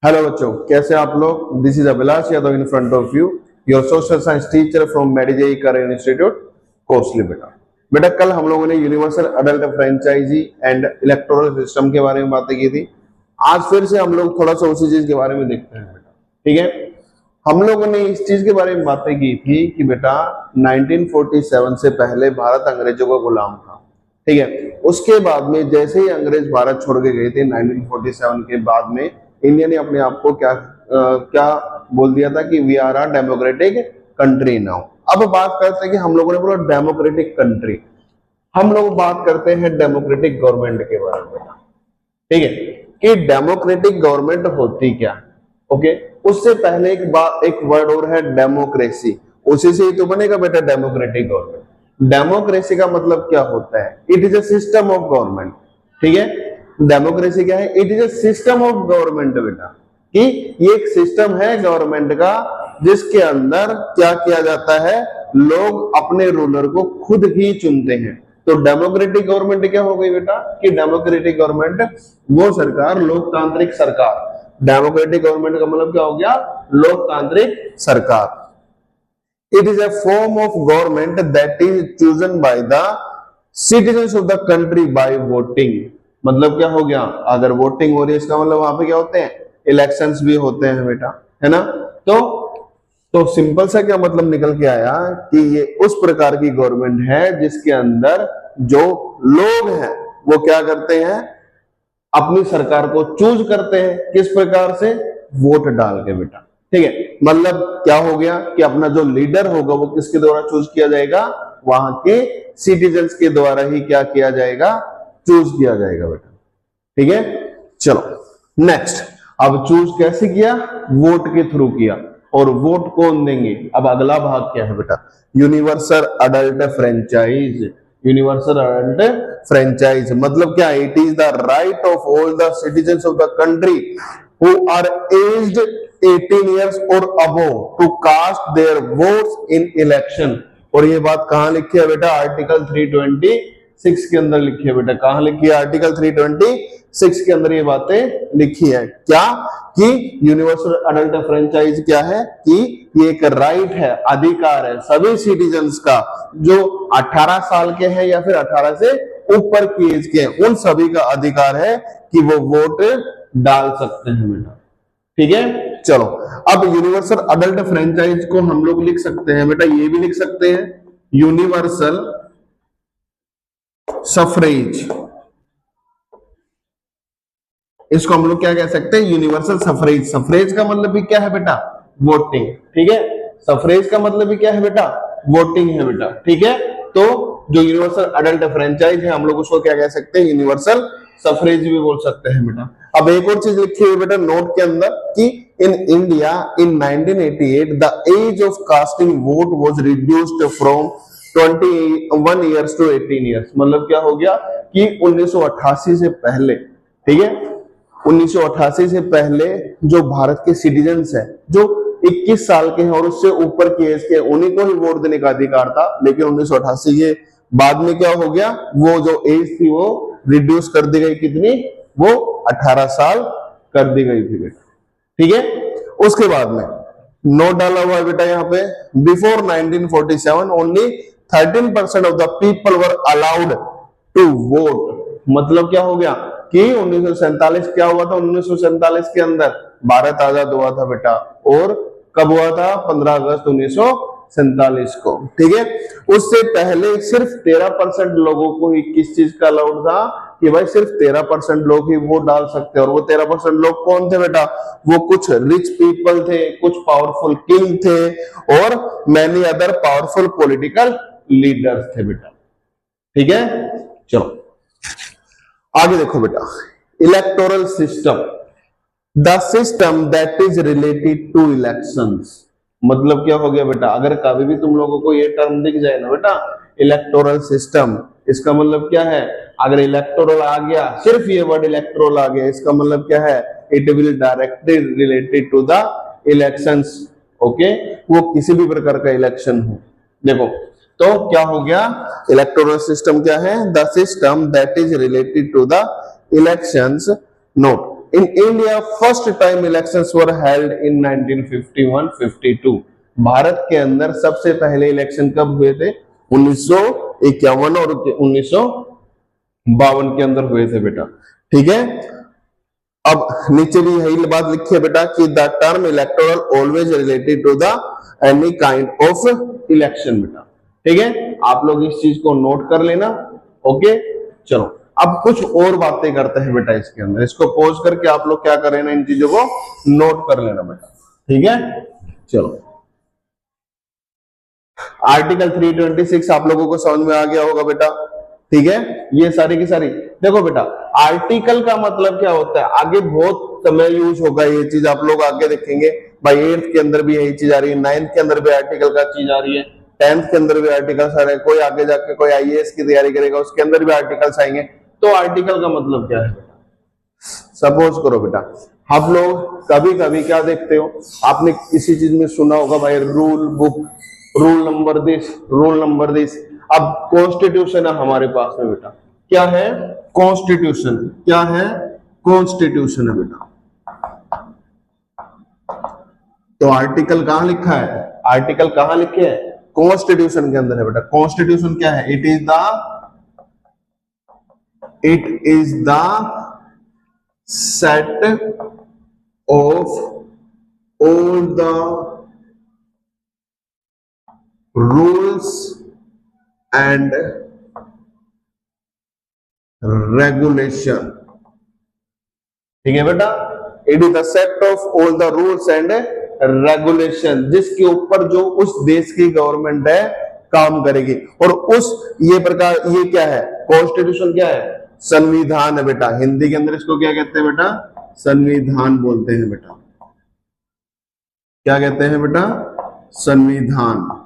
Hello बच्चों, कैसे आप लोग। This is Abhilash Yadav in front of you, your social science teacher from मेडिजेई करियर इंस्टीट्यूट कोसली। बेटा कल हम लोगों ने universal adult franchise and electoral system के बारे में बातें की थी। आज फिर से हम लोग थोड़ा सा उसी चीज के बारे में देखते हैं बेटा। ठीक है, हम लोगों ने इस चीज के बारे में बातें की थी कि बेटा 1947 से पहले भारत अंग्रेजों का गुलाम था। ठीक है, उसके बाद में जैसे ही अंग्रेज भारत छोड़ के गए थे 1947 के बाद में इंडिया ने अपने आप को क्या बोल दिया था कि we are a democratic country now. अब बात करते हैं कि हम लोगों ने बोला डेमोक्रेटिक कंट्री, हम लोग बात करते हैं डेमोक्रेटिक गवर्नमेंट के बारे में। ठीक है, कि डेमोक्रेटिक गवर्नमेंट होती क्या। ओके, उससे पहले एक वर्ड और है डेमोक्रेसी, उसी से ही तो बनेगा बेटा डेमोक्रेटिक गवर्नमेंट। डेमोक्रेसी का मतलब क्या होता है? It is a system of government. ठीक है, डेमोक्रेसी क्या है? It is a system of government बेटा, कि ये एक सिस्टम है गवर्नमेंट का जिसके अंदर क्या किया जाता है, लोग अपने रूलर को खुद ही चुनते हैं। तो डेमोक्रेटिक गवर्नमेंट क्या हो गई बेटा, कि डेमोक्रेटिक गवर्नमेंट वो सरकार, लोकतांत्रिक सरकार। डेमोक्रेटिक गवर्नमेंट का मतलब क्या हो गया? लोकतांत्रिक सरकार। It is a form of government that is chosen by the citizens of the country bye voting. मतलब क्या हो गया, अगर वोटिंग हो रही है इसका मतलब वहां पे क्या होते हैं, इलेक्शंस भी होते हैं बेटा, है ना। तो सिंपल सा क्या मतलब निकल के आया कि ये उस प्रकार की गवर्नमेंट है जिसके अंदर जो लोग हैं वो क्या करते हैं, अपनी सरकार को चूज करते हैं। किस प्रकार से? वोट डाल के बेटा। ठीक है, मतलब क्या हो गया कि अपना जो लीडर होगा वो किसके द्वारा चूज किया जाएगा, वहां के सिटीजन्स के द्वारा ही क्या किया जाएगा, चूज किया जाएगा बेटा। ठीक है, चलो नेक्स्ट। अब चूज कैसे किया? वोट के थ्रू किया। और वोट कौन देंगे? अब अगला भाग क्या है बेटा, universal adult franchise. Universal adult franchise मतलब क्या? It is the right of all the citizens of the country who are aged 18 years और above to cast their votes in election। और ये बात कहां लिखी है बेटा? आर्टिकल 326 के अंदर लिखी है बेटा। कहां लिखी है? आर्टिकल 326 के अंदर ये बातें लिखी है। क्या कि यूनिवर्सल अडल्ट फ्रेंचाइज क्या है, कि ये एक राइट है, अधिकार है सभी सिटीजन्स का जो 18 साल के हैं या फिर 18 से ऊपर की एज के हैं, उन सभी का अधिकार है कि वो वोट डाल सकते हैं बेटा। ठीक है, चलो अब यूनिवर्सल अडल्ट फ्रेंचाइज को हम लोग लिख सकते हैं बेटा, ये भी लिख सकते हैं यूनिवर्सल सफरेज। इसको हम लोग क्या कह सकते हैं? Universal suffrage. सफरेज का मतलब भी क्या है बेटा? वोटिंग। ठीक है, सफरेज का मतलब भी क्या है बेटा? वोटिंग है बेटा। ठीक है, तो जो यूनिवर्सल अडल्ट फ्रेंचाइज है हम लोग उसको क्या कह सकते हैं? यूनिवर्सल सफरेज भी बोल सकते हैं बेटा। अब एक और चीज लिखी है बेटा नोट के अंदर कि in India in 1988 the age of casting vote was reduced from 21 years to 18 years। मतलब क्या हो गया कि 1988 से पहले, ठीक है, 1988 से पहले जो भारत के सिटीजन्स हैं जो 21 साल के हैं और उससे ऊपर की एज के, उन्हीं को ही वोट देने का अधिकार था। लेकिन 1988 के बाद में क्या हो गया, वो जो एज थी वो रिड्यूस कर दी गई। कितनी? वो 18 साल कर दी गई थी बेटा। ठीक है, उसके बाद में नोट डाला हुआ है बेटा यहाँ पे, before 1947 only 13% of the people were allowed to vote. मतलब क्या हो गया कि 1947 क्या हुआ था? 1947 के अंदर भारत आजाद हुआ था बेटा। और कब हुआ था? 15 अगस्त 1947 को। ठीक है, उससे पहले सिर्फ 13% लोगों को ही किस चीज का अलाउड था, कि भाई सिर्फ 13% लोग ही वोट डाल सकते हैं। और वो 13% लोग कौन थे बेटा? वो कुछ रिच पीपल थे, कुछ पावरफुल किंग थे और many other powerful political leaders थे बेटा। ठीक है, चलो आगे देखो बेटा, electoral system, the system that is related to elections. मतलब क्या हो गया बेटा? अगर कभी भी तुम लोगों को ये टर्म दिख जाए ना बेटा, इलेक्टोरल सिस्टम, इसका मतलब क्या है? अगर इलेक्टोरल आ गया, सिर्फ ये वर्ड इलेक्टोरल आ गया, इसका मतलब क्या है? It will directly related to the elections. Okay, वो किसी भी प्रकार का इलेक्शन हो। देखो तो क्या हो गया, इलेक्टोरल सिस्टम क्या है? The system that is related to the elections. Note, in India first time elections were held in 1951-52। Bharat के अंदर सबसे पहले इलेक्शन कब हुए थे? 1951 और 1952 के अंदर हुए थे बेटा। ठीक है, अब नीचे भी यही बात लिखी है बेटा कि the term electoral always related to the any kind of election बेटा। ठीक है, आप लोग इस चीज को नोट कर लेना। ओके, चलो अब कुछ और बातें करते हैं बेटा इसके अंदर। इसको पॉज करके आप लोग क्या करें ना, इन चीजों को नोट कर लेना बेटा। ठीक है, चलो आर्टिकल 326 आप लोगों को समझ में आ गया होगा बेटा। ठीक है, ये सारी की सारी देखो बेटा, आर्टिकल का मतलब क्या होता है, आगे बहुत समय यूज होगा ये चीज, आप लोग आगे देखेंगे भाई। 8th के अंदर भी यही चीज आ रही है, 9th के अंदर भी आर्टिकल का चीज आ रही है, 10th के अंदर भी आर्टिकल्स आ रहे हैं। कोई आगे जाके कोई आईएएस की तैयारी करेगा उसके अंदर भी आर्टिकल्स आएंगे। तो आर्टिकल का मतलब क्या है? सपोज करो बेटा, आप लोग कभी कभी क्या देखते हो, आपने किसी चीज में सुना होगा भाई rule book, rule number this, rule number this. अब कॉन्स्टिट्यूशन है हमारे पास में बेटा, क्या है? कॉन्स्टिट्यूशन। क्या है? कॉन्स्टिट्यूशन है बेटा। तो आर्टिकल कहां लिखा है? आर्टिकल कहां लिखे हैं? कॉन्स्टिट्यूशन के अंदर है बेटा। कॉन्स्टिट्यूशन क्या है? It is the set of all the rules and regulation. ठीक है बेटा, it is the set of all the rules and regulation, जिसके ऊपर जो उस देश की गवर्नमेंट है काम करेगी। और उस ये प्रकार, ये क्या है? कॉन्स्टिट्यूशन क्या है? संविधान है बेटा। हिंदी के अंदर इसको क्या कहते हैं बेटा? संविधान बोलते हैं बेटा। क्या कहते हैं बेटा? संविधान।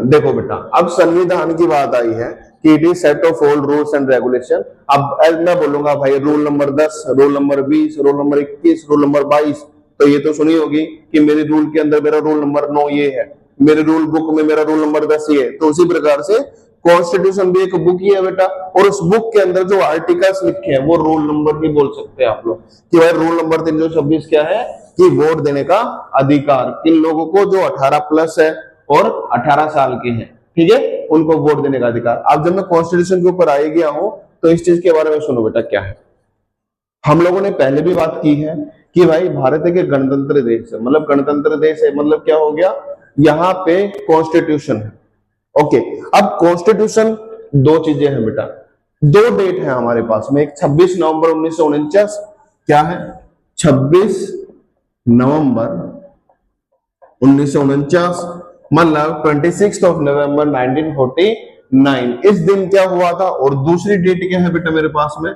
देखो बेटा, अब संविधान की बात आई है कि it is set of all rules and regulation. अब मैं बोलूंगा भाई rule number 10, rule number 20, rule number 21, rule number 22, तो ये तो सुनी होगी कि मेरे रूल के अंदर मेरा रूल नंबर 9 ये है, मेरे रूल बुक में मेरा रूल नंबर 10 ये है। तो उसी प्रकार से कॉन्स्टिट्यूशन भी एक बुक ही है बेटा, और उस बुक के अंदर जो आर्टिकल्स लिखे हैं वो रूल नंबर भी बोल सकते हैं आप लोग कि भाई रूल नंबर 326 क्या है कि वोट देने का अधिकार किन लोगों को, जो 18 प्लस है और 18 साल के हैं। ठीक है, उनको वोट देने का अधिकार। अब जब मैं कॉन्स्टिट्यूशन के ऊपर आई गया हूं तो इस चीज के बारे में सुनो बेटा क्या है। हम लोगों ने पहले भी बात की है कि भाई भारत एक गणतंत्र देश है, मतलब गणतंत्र देश है मतलब क्या हो गया, यहाँ पे कॉन्स्टिट्यूशन है। ओके, अब कॉन्स्टिट्यूशन दो चीजें हैं बेटा, दो डेट है हमारे पास में, एक 26 नवंबर 1949, क्या है? 26 नवंबर 1949, मतलब 26 नवंबर 1949 इस दिन क्या हुआ था। और दूसरी डेट क्या है बेटा मेरे पास में?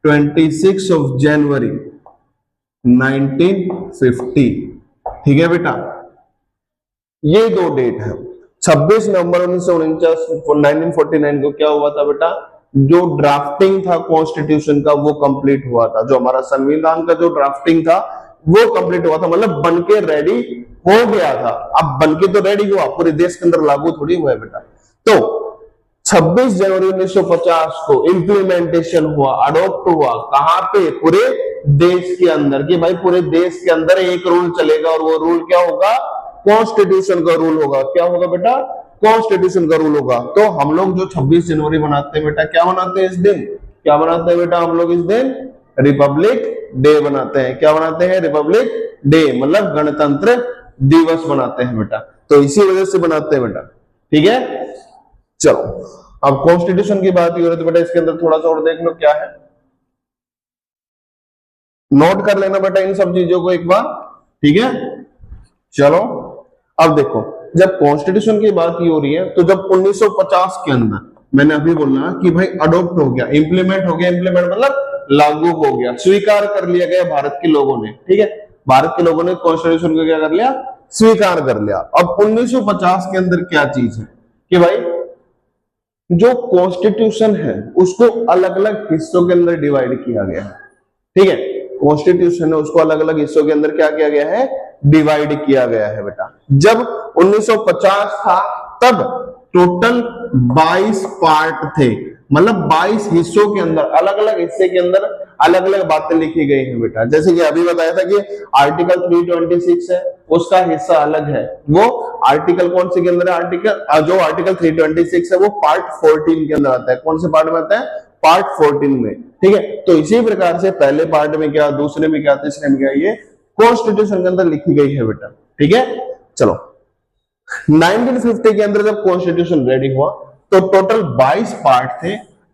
26 जनवरी 1950। ठीक है बेटा, ये दो डेट है। 26 नवंबर 1949 को क्या हुआ था बेटा? जो ड्राफ्टिंग था कॉन्स्टिट्यूशन का वो कंप्लीट हुआ था। जो हमारा संविधान का जो ड्राफ्टिंग था वो कंप्लीट हुआ था, मतलब बनके रेडी हो गया था। अब बनके तो रेडी हुआ, पूरे देश के अंदर लागू थोड़ी हुआ है बेटा। तो 26 जनवरी 1950 को इंप्लीमेंटेशन हुआ, अडॉप्ट हुआ, कहां पे? पूरे देश के अंदर, कि भाई पूरे देश के अंदर एक रूल चलेगा और वो रूल क्या होगा? कॉन्स्टिट्यूशन का रूल होगा। क्या होगा बेटा? कॉन्स्टिट्यूशन का रूल होगा। तो हम लोग जो 26 जनवरी मनाते हैं बेटा, क्या मनाते हैं इस दिन? क्या मनाते हैं बेटा हम लोग इस दिन? रिपब्लिक डे बनाते हैं। क्या बनाते हैं? रिपब्लिक डे, मतलब गणतंत्र दिवस बनाते हैं बेटा। तो इसी वजह से बनाते हैं बेटा। ठीक है, चलो अब कॉन्स्टिट्यूशन की बात हो रही है तो बेटा इसके अंदर थोड़ा सा और देख लो क्या है, नोट कर लेना बेटा इन सब चीजों को एक बार। ठीक है, चलो अब देखो, जब कॉन्स्टिट्यूशन की बात हो रही है तो जब 1950 के अंदर, मैंने अभी बोला कि भाई अडॉप्ट हो गया, इंप्लीमेंट हो गया, इंप्लीमेंट मतलब लागू हो गया, स्वीकार कर लिया गया भारत के लोगों ने। ठीक है, भारत के लोगों ने कॉन्स्टिट्यूशन को क्या कर लिया? स्वीकार कर लिया। अब 1950 के अंदर क्या चीज है कि भाई जो कॉन्स्टिट्यूशन है उसको अलग अलग हिस्सों के अंदर डिवाइड किया गया है। ठीक है, कॉन्स्टिट्यूशन है उसको अलग अलग हिस्सों के अंदर क्या किया गया है? डिवाइड किया गया है बेटा। जब 1950 था तब टोटल 22 पार्ट थे, मतलब 22 हिस्सों के अंदर, अलग अलग हिस्से के अंदर अलग अलग बातें लिखी गई हैं बेटा। जैसे कि अभी बताया था कि आर्टिकल 326 है, उसका हिस्सा अलग है, वो आर्टिकल कौन से के अंदर है, आर्टिकल जो आर्टिकल 326 है वो पार्ट 14 के अंदर आता है। कौन से पार्ट में आता है, पार्ट 14 में, ठीक है। तो इसी प्रकार से पहले पार्ट में क्या, दूसरे में क्या, तीसरे में क्या, ये कॉन्स्टिट्यूशन के अंदर लिखी गई है बेटा, ठीक है। चलो 1950 के अंदर जब कॉन्स्टिट्यूशन रेडी हुआ तो टोटल 22 पार्ट थे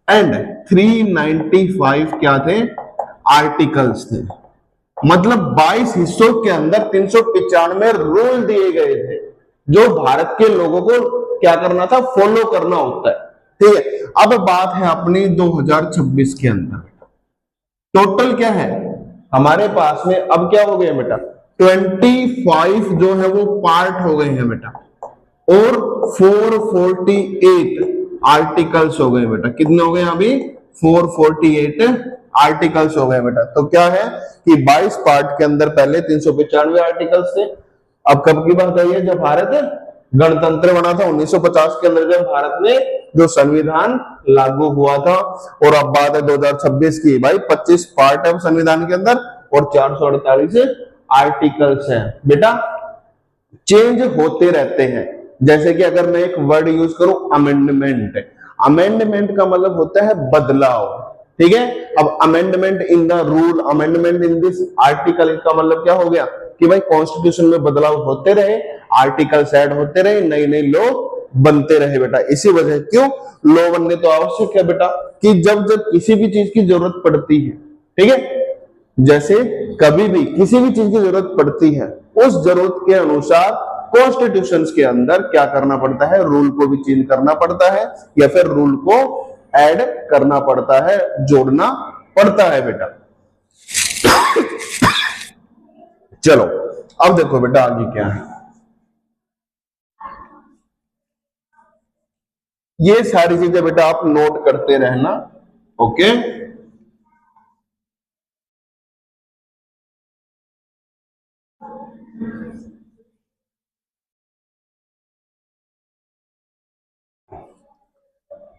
एंड 395 क्या थे, आर्टिकल्स थे। मतलब 22 हिस्सों के अंदर 395 रूल दिए गए थे जो भारत के लोगों को क्या करना था, फॉलो करना होता है, ठीक है। अब बात है अपनी 2026 के अंदर, टोटल क्या है हमारे पास में, अब क्या हो गया बेटा, 25 जो है वो पार्ट हो गए हैं बेटा, और 448 आर्टिकल्स हो गए बेटा। कितने हो गए अभी, 448 आर्टिकल्स हो गए बेटा। तो क्या है कि 22 पार्ट के अंदर पहले 395 आर्टिकल्स थे। अब कब की बात है, जब भारत गणतंत्र बना था 1950 के अंदर, जब भारत में जो संविधान लागू हुआ था। और अब बात है 2026 की, भाई 25 पार्ट है संविधान के अंदर और 448 आर्टिकल्स हैं बेटा। चेंज होते रहते हैं, जैसे कि अगर मैं एक वर्ड यूज करूं अमेंडमेंट, अमेंडमेंट का मतलब होता है बदलाव, ठीक है। अब amendment in the rule, amendment in this article का मतलब क्या हो गया कि भाई कॉन्स्टिट्यूशन में बदलाव होते रहे, आर्टिकल्स ऐड होते रहे, नए नए लॉ बनते रहे बेटा। इसी वजह क्यों लॉ बनने तो आवश्यक है बेटा कि जब जब किसी भी चीज की जरूरत पड़ती है, ठीक है, जैसे कभी भी किसी भी चीज की जरूरत पड़ती है, उस जरूरत के अनुसार कॉन्स्टिट्यूशन के अंदर क्या करना पड़ता है, रूल को भी चेंज करना पड़ता है या फिर रूल को ऐड करना पड़ता है, जोड़ना पड़ता है बेटा। चलो अब देखो बेटा आगे क्या है, ये सारी चीजें बेटा आप नोट करते रहना, ओके।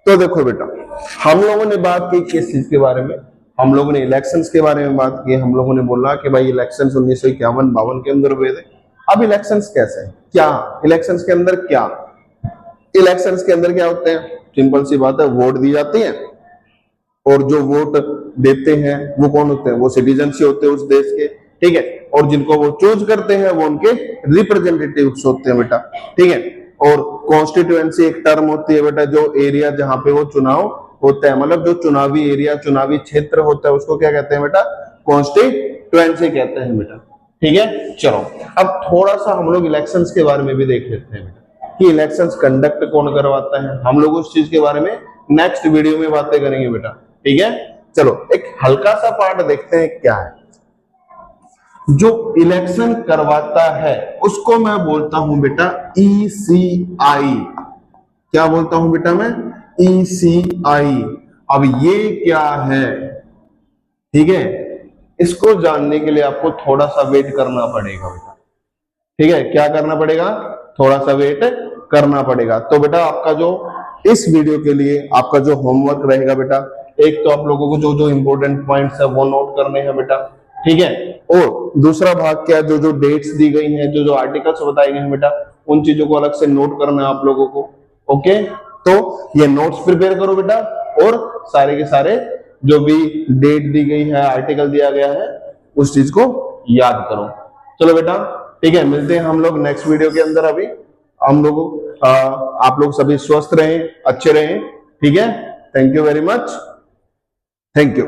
तो देखो बेटा हम लोगों ने बात की किस चीज के बारे में, हम लोगों ने इलेक्शंस के बारे में बात की। हम लोगों ने बोला कि भाई इलेक्शंस 1951-52 के अंदर हुए थे। अब इलेक्शंस कैसे हैं, क्या इलेक्शंस के अंदर, क्या इलेक्शंस के अंदर क्या होते हैं, सिंपल सी बात है, वोट दी जाती है और जो वोट देते हैं वो कौन होते हैं, वो सिटीजन ही होते हैं उस देश के, ठीक है। और जिनको वो चूज करते हैं वो उनके रिप्रेजेंटेटिव्स होते हैं बेटा, ठीक है। और कॉन्स्टिट्यूएंसी एक टर्म होती है बेटा, जो एरिया जहां पे वो चुनाव होता है, मतलब जो चुनावी एरिया, चुनावी क्षेत्र होता है, उसको क्या कहते हैं बेटा, कॉन्स्टिट्यूएंसी कहते हैं बेटा, ठीक है। चलो अब थोड़ा सा हम लोग इलेक्शंस के बारे में भी देख लेते हैं बेटा कि इलेक्शंस कंडक्ट कौन करवाता है। हम लोग उस चीज के बारे में नेक्स्ट वीडियो में बातें करेंगे बेटा, ठीक है। चलो एक हल्का सा पार्ट देखते हैं क्या है। जो इलेक्शन करवाता है उसको मैं बोलता हूं बेटा ECI। क्या बोलता हूं बेटा मैं, ECI। अब ये क्या है, ठीक है, इसको जानने के लिए आपको थोड़ा सा वेट करना पड़ेगा बेटा, ठीक है। क्या करना पड़ेगा, थोड़ा सा वेट करना पड़ेगा। तो बेटा आपका जो इस वीडियो के लिए आपका जो होमवर्क रहेगा बेटा, एक तो आप लोगों को जो जो इंपॉर्टेंट पॉइंट्स है वो नोट करने हैं बेटा, ठीक है। और दूसरा भाग क्या, जो जो डेट्स दी गई हैं, जो जो आर्टिकल्स बताए गए हैं बेटा, उन चीजों को अलग से नोट करना है आप लोगों को, ओके। तो ये नोट्स प्रिपेयर करो बेटा और सारे के सारे जो भी डेट दी गई है, आर्टिकल दिया गया है, उस चीज को याद करो। चलो बेटा ठीक है, मिलते हैं हम लोग नेक्स्ट वीडियो के अंदर। अभी हम लोग आप लोग सभी स्वस्थ रहें, अच्छे रहें, ठीक है। Thank you very much, thank you.